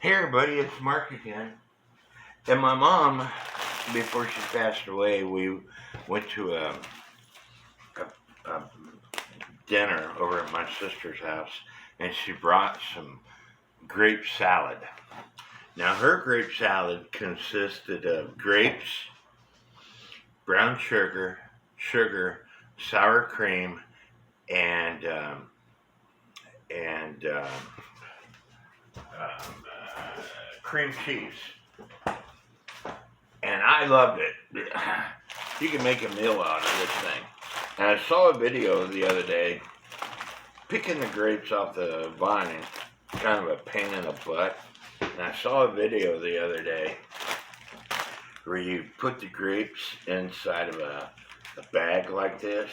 Hey everybody, it's Mark again. And my mom, before she passed away, we went to a dinner over at my sister's house, and she brought some grape salad. Now, her grape salad consisted of grapes, brown sugar, sour cream, and and cream cheese. And I loved it. You can make a meal out of this thing. And I saw a video the other day, picking the grapes off the vine, kind of a pain in the butt. And I saw a video the other day where you put the grapes inside of a bag like this,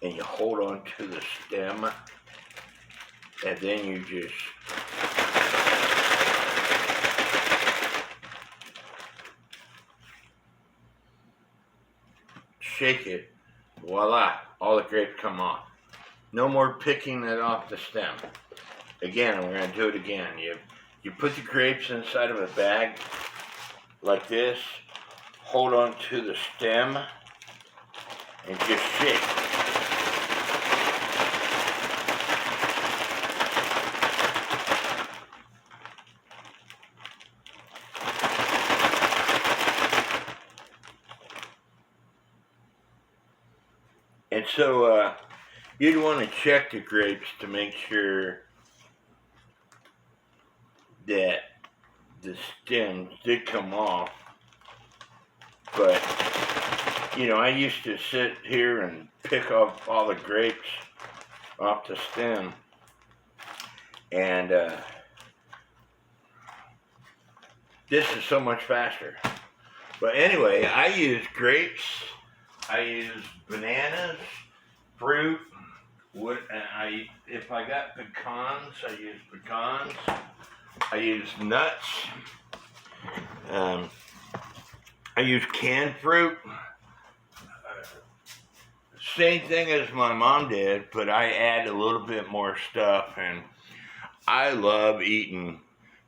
and you hold on to the stem, and then you just shake it, voila, all the grapes come off. No more picking it off the stem. Again, we're going to do it again. You put the grapes inside of a bag like this, hold on to the stem, and just shake. And so you'd want to check the grapes to make sure that the stems did come off. But, you know, I used to sit here and pick off all the grapes off the stem. And this is so much faster. But anyway, I use grapes. I use bananas, fruit, if I got pecans, I use pecans. I use nuts. I use canned fruit. Same thing as my mom did, but I add a little bit more stuff, and I love eating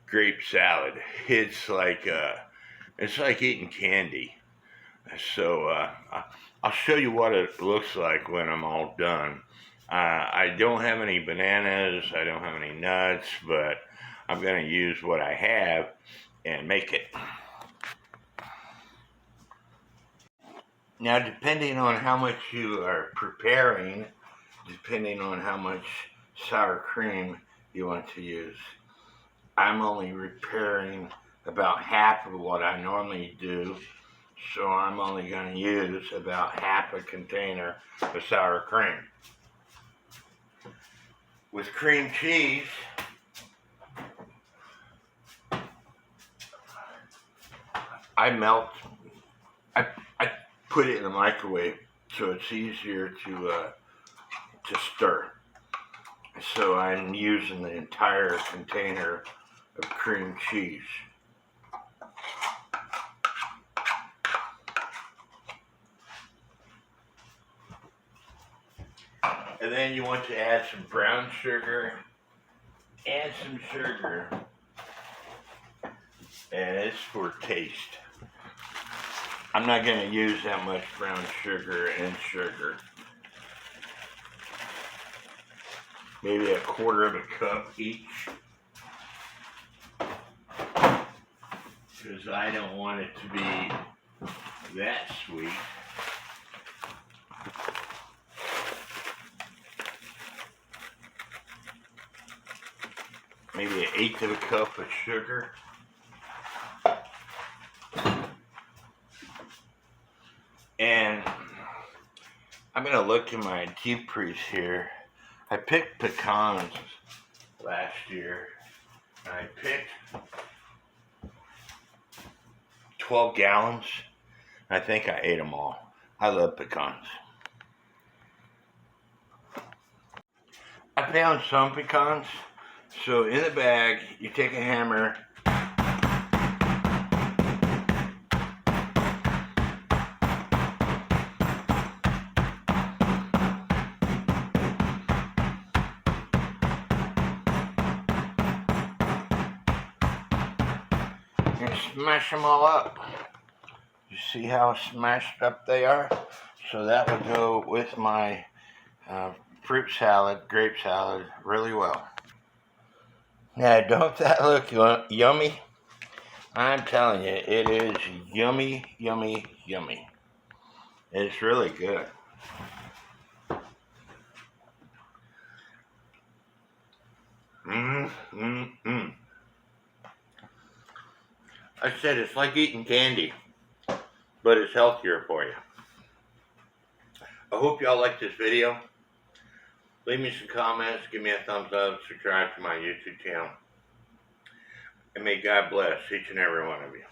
grape salad. It's like eating candy. So I'll show you what it looks like when I'm all done. I don't have any bananas, I don't have any nuts, but I'm going to use what I have and make it. Now, depending on how much you are preparing, depending on how much sour cream you want to use, I'm only preparing about half of what I normally do. So I'm only going to use about half a container of sour cream. With cream cheese, I put it in the microwave so it's easier to stir. So I'm using the entire container of cream cheese. And then you want to add some brown sugar and some sugar. And it's for taste. I'm not going to use that much brown sugar and sugar. Maybe a quarter of a cup each. Because I don't want it to be that sweet. Maybe an eighth of a cup of sugar. And I'm going to look in my deep freeze here. I picked pecans last year. And I picked 12 gallons. I think I ate them all. I love pecans. I found some pecans. So in the bag, you take a hammer, smash them all up. You see how smashed up they are? So that would go with my fruit salad, grape salad, really well. Now, don't that look yummy? I'm telling you, it is yummy, yummy, yummy. It's really good. I said it's like eating candy, but it's healthier for you. I hope y'all like this video. Leave me some comments, give me a thumbs up, subscribe to my YouTube channel. And may God bless each and every one of you.